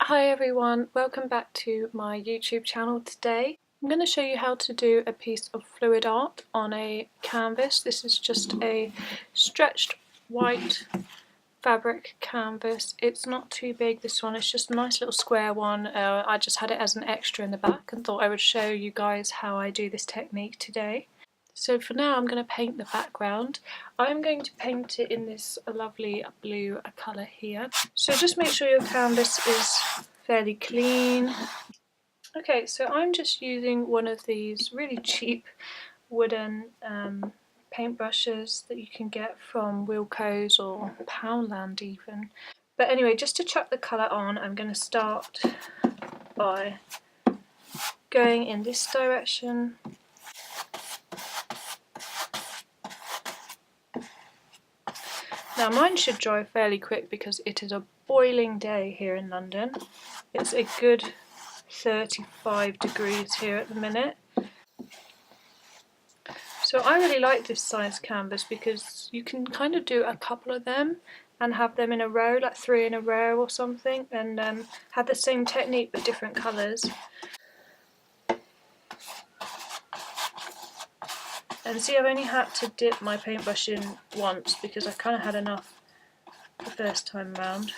Hi everyone, welcome back to my YouTube channel. Today I'm going to show you how to do a piece of fluid art on a canvas. This is just a stretched white fabric canvas. It's not too big, this one, it's just a nice little square one. I just had it as an extra in the back and thought I would show you guys how I do this technique today. So for now I'm going to paint the background. I'm going to paint it in this lovely blue colour here. So just make sure your canvas is fairly clean. Okay, so I'm just using one of these really cheap wooden paintbrushes that you can get from Wilko's or Poundland even. But anyway, just to chuck the colour on, I'm going to start by going in this direction. Now mine should dry fairly quick because it is a boiling day here in London. It's a good 35 degrees here at the minute. So I really like this size canvas because you can kind of do a couple of them and have them in a row, like 3 in a row or something, and have the same technique but different colours. And see, I've only had to dip my paintbrush in once because I kind of had enough the first time round.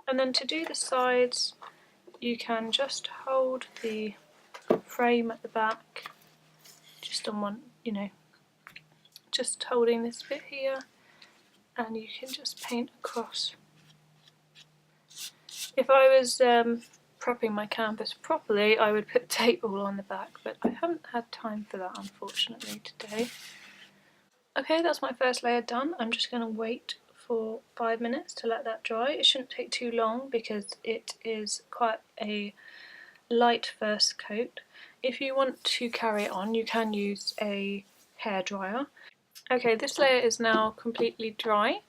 And then to do the sides, you can just hold the frame at the back, just on one, just holding this bit here, and you can just paint across. If I was prepping my canvas properly, I would put tape all on the back, but I haven't had time for that unfortunately today. Okay, that's my first layer done. I'm just going to wait for 5 minutes to let that dry. It shouldn't take too long because it is quite a light first coat. If you want to carry it on, you can use a hairdryer. Okay, this layer is now completely dry.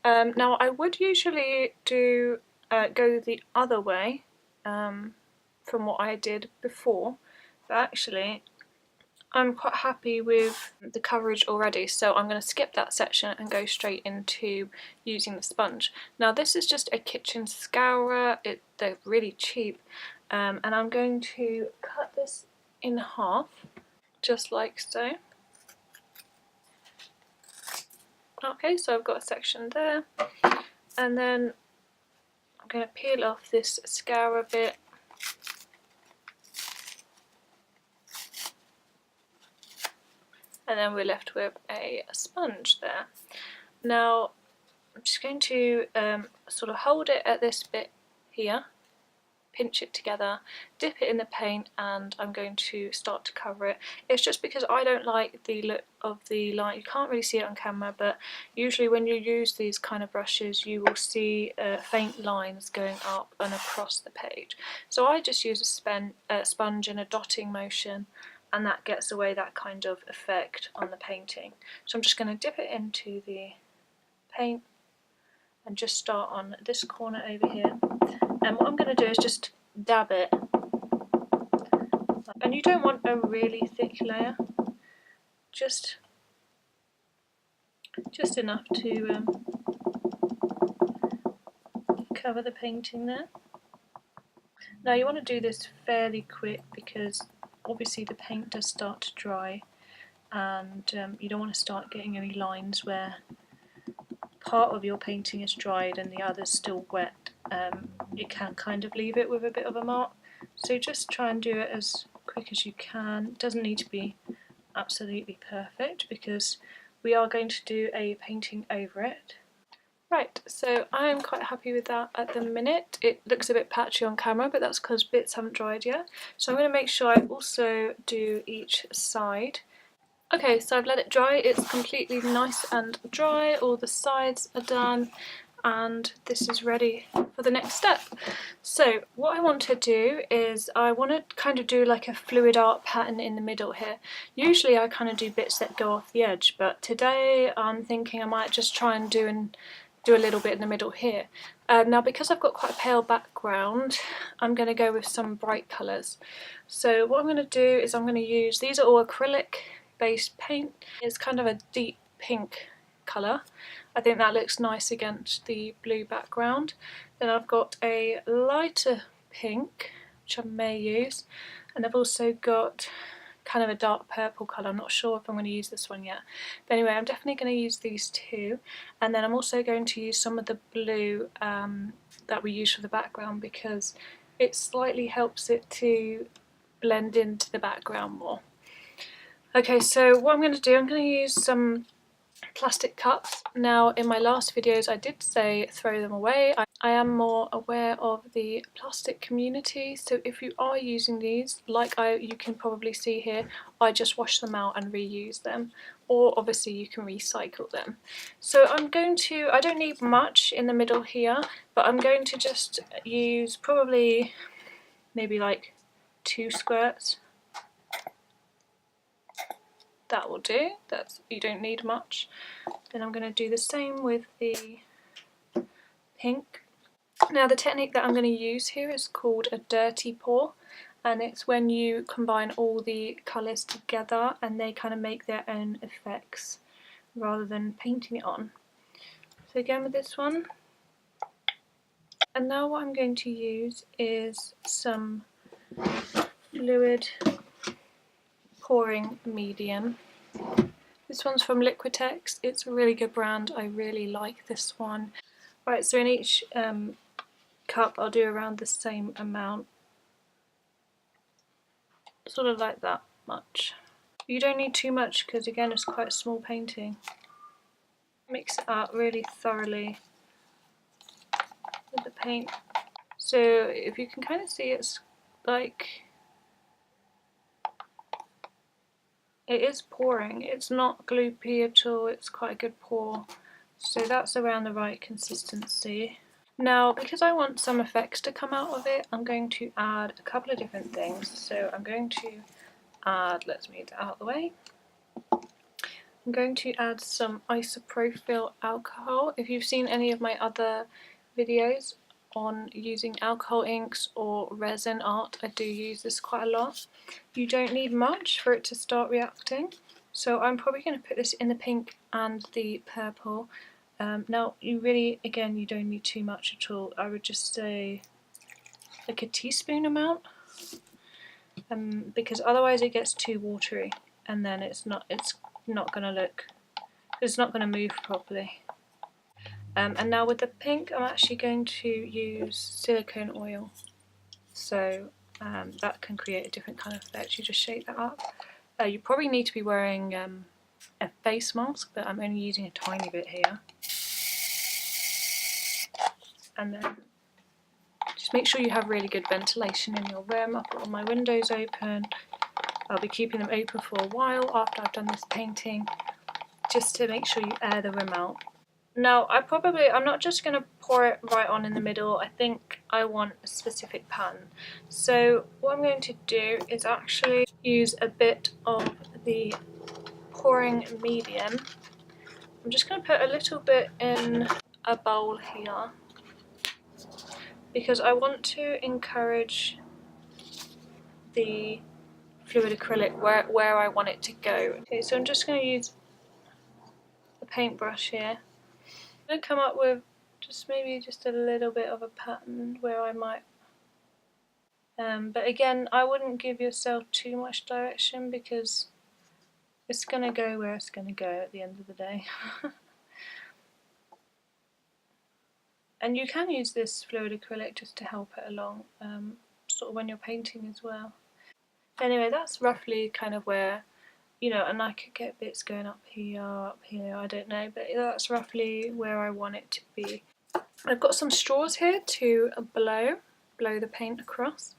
Now I would usually go the other way from what I did before, but actually I'm quite happy with the coverage already, so I'm going to skip that section and go straight into using the sponge. Now this is just a kitchen scourer, they're really cheap, and I'm going to cut this in half, just like so. Okay, so I've got a section there, and then I'm going to peel off this scourer bit. And then we're left with a sponge there. Now I'm just going to sort of hold it at this bit here, pinch it together, dip it in the paint, and I'm going to start to cover it. It's just because I don't like the look of the line. You can't really see it on camera, but usually when you use these kind of brushes you will see faint lines going up and across the page. So I just use a sponge in a dotting motion, and that gets away that kind of effect on the painting. So I'm just going to dip it into the paint and just start on this corner over here. And what I'm going to do is just dab it. And you don't want a really thick layer, just enough to cover the painting there. Now you want to do this fairly quick because obviously the paint does start to dry, and you don't want to start getting any lines where part of your painting is dried and the other's still wet. You can kind of leave it with a bit of a mark, so just try and do it as quick as you can. It doesn't need to be absolutely perfect because we are going to do a painting over it. Right, so I am quite happy with that at the minute. It looks a bit patchy on camera, but that's because bits haven't dried yet. So I'm going to make sure I also do each side. Okay, so I've let it dry. It's completely nice and dry. All the sides are done, and this is ready for the next step. So what I want to do is I want to kind of do like a fluid art pattern in the middle here. Usually I kind of do bits that go off the edge, but today I'm thinking I might just try and do a little bit in the middle here. Now because I've got quite a pale background, I'm going to go with some bright colours. So what I'm going to do is I'm going to use, these are all acrylic based paint. It's kind of a deep pink colour. I think that looks nice against the blue background. Then I've got a lighter pink, which I may use, and I've also got kind of a dark purple colour. I'm not sure if I'm going to use this one yet. But anyway, I'm definitely going to use these two. And then I'm also going to use some of the blue that we use for the background, because it slightly helps it to blend into the background more. Okay, so what I'm going to do, I'm going to use some plastic cups. Now, in my last videos I did say throw them away. I am more aware of the plastic community, so if you are using these, like you can probably see here, I just wash them out and reuse them, or obviously you can recycle them. So I don't need much in the middle here, but I'm going to just use probably maybe like 2 squirts. That will do. You don't need much. Then I'm going to do the same with the pink. Now the technique that I'm going to use here is called a dirty pour, and it's when you combine all the colours together and they kind of make their own effects rather than painting it on. So again with this one. And now what I'm going to use is some fluid pouring medium. This one's from Liquitex. It's a really good brand. I really like this one. Right, so in each cup I'll do around the same amount, sort of like that much. You don't need too much because again it's quite a small painting. Mix it up really thoroughly with the paint. So if you can kind of see, it's like it is pouring. It's not gloopy at all, it's quite a good pour. So that's around the right consistency. Now, because I want some effects to come out of it, I'm going to add a couple of different things. So I'm going to add, let's move that out of the way. I'm going to add some isopropyl alcohol. If you've seen any of my other videos on using alcohol inks or resin art, I do use this quite a lot. You don't need much for it to start reacting. So I'm probably going to put this in the pink and the purple. Now you really, again, you don't need too much at all. I would just say like a teaspoon amount, because otherwise it gets too watery and then it's not going to move properly. And now with the pink, I'm actually going to use silicone oil, so that can create a different kind of effect. You just shake that up. You probably need to be wearing a face mask, but I'm only using a tiny bit here. And then just make sure you have really good ventilation in your room. I've got all my windows open. I'll be keeping them open for a while after I've done this painting, just to make sure you air the room out. Now I'm not just going to pour it right on in the middle. I think I want a specific pattern. So what I'm going to do is actually use a bit of the pouring medium. I'm just going to put a little bit in a bowl here, because I want to encourage the fluid acrylic where I want it to go. Okay, so I'm just going to use a paintbrush here. I'm going to come up with maybe just a little bit of a pattern where I might, but again, I wouldn't give yourself too much direction because it's going to go where it's going to go at the end of the day. And you can use this fluid acrylic just to help it along, sort of when you're painting as well. Anyway, that's roughly kind of where, and I could get bits going up here, I don't know, but that's roughly where I want it to be. I've got some straws here to blow the paint across.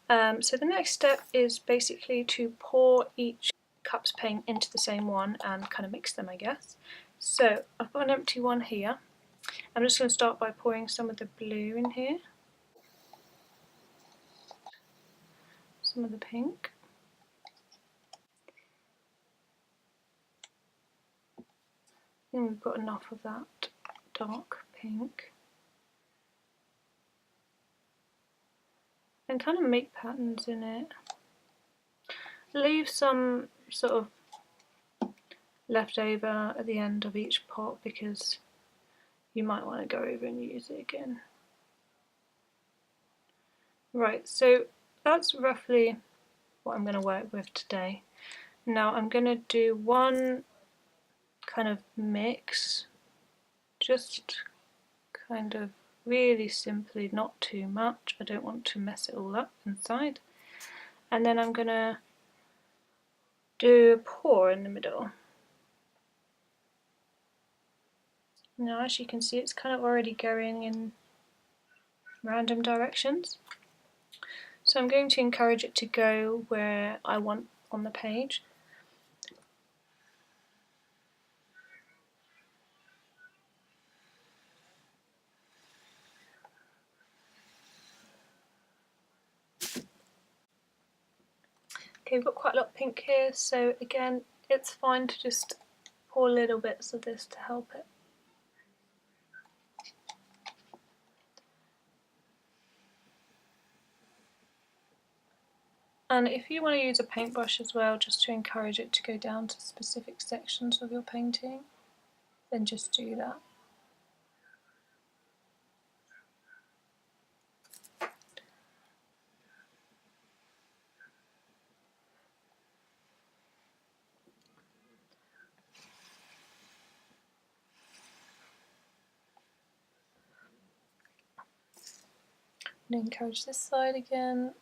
So the next step is basically to pour each cup's paint into the same one and kind of mix them, I guess. So I've got an empty one here. I'm just going to start by pouring some of the blue in here, some of the pink. I think we've got enough of that dark pink. And kind of make patterns in it. Leave some sort of left over at the end of each pot because you might want to go over and use it again. Right, so that's roughly what I'm going to work with today. Now I'm going to do one kind of mix, just kind of really simply, not too much. I don't want to mess it all up inside. And then I'm going to do a pour in the middle. Now as you can see, it's kind of already going in random directions. So I'm going to encourage it to go where I want on the page. Okay, we've got quite a lot of pink here, so again, it's fine to just pour little bits of this to help it. And if you want to use a paintbrush as well, just to encourage it to go down to specific sections of your painting, then just do that. And encourage this side again,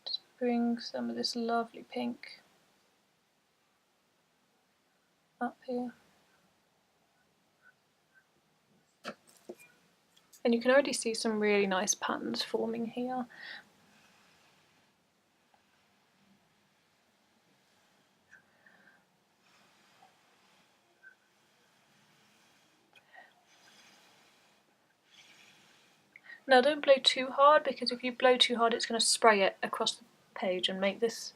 just bring some of this lovely pink up here. And you can already see some really nice patterns forming here. Now don't blow too hard, because if you blow too hard it's going to spray it across the page and make this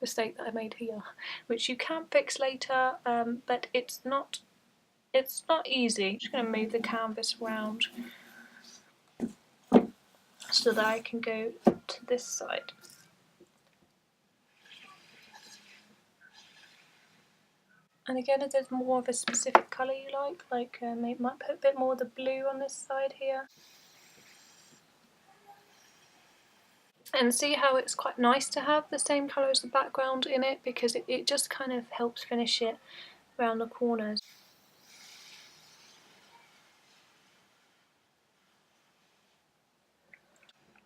mistake that I made here, which you can fix later, but it's not easy. I'm just going to move the canvas around so that I can go to this side. And again, if there's more of a specific colour you like maybe might put a bit more of the blue on this side here. And see how it's quite nice to have the same colour as the background in it, because it just kind of helps finish it around the corners.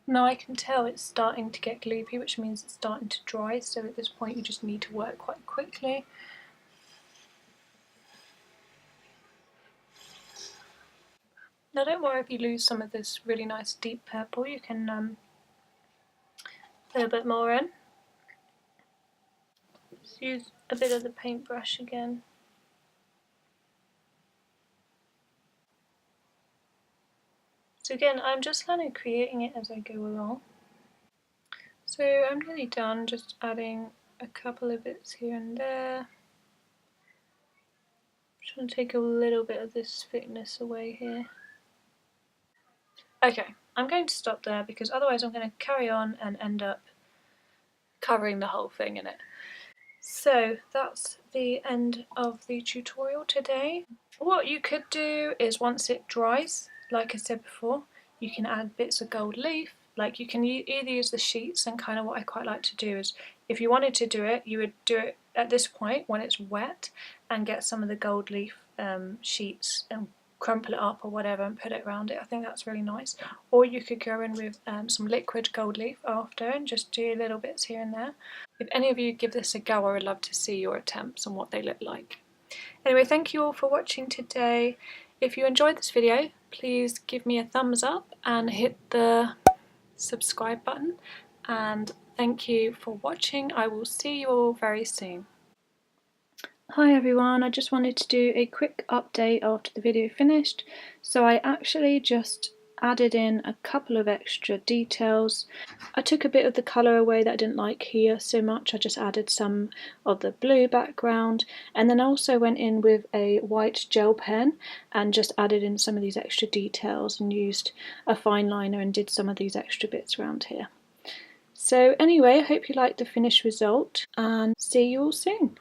Now I can tell it's starting to get gloopy, which means it's starting to dry, so at this point you just need to work quite quickly. Now don't worry if you lose some of this really nice deep purple, you can put a bit more in. Just use a bit of the paintbrush again. So again, I'm just kind of creating it as I go along. So I'm nearly done, just adding a couple of bits here and there. I'm trying to take a little bit of this thickness away here. Okay, I'm going to stop there because otherwise I'm going to carry on and end up covering the whole thing in it. So that's the end of the tutorial today. What you could do is, once it dries, like I said before, you can add bits of gold leaf. Like you can either use the sheets, and kind of what I quite like to do is, if you wanted to do it, you would do it at this point when it's wet and get some of the gold leaf sheets and crumple it up or whatever and put it around it. I think that's really nice. Or you could go in with some liquid gold leaf after and just do little bits here and there. If any of you give this a go, I would love to see your attempts and what they look like. Anyway, thank you all for watching today. If you enjoyed this video, please give me a thumbs up and hit the subscribe button. And thank you for watching. I will see you all very soon. Hi everyone, I just wanted to do a quick update after the video finished. So I actually just added in a couple of extra details. I took a bit of the colour away that I didn't like here so much. I just added some of the blue background, and then I also went in with a white gel pen and just added in some of these extra details and used a fine liner and did some of these extra bits around here. So anyway, I hope you liked the finished result and see you all soon.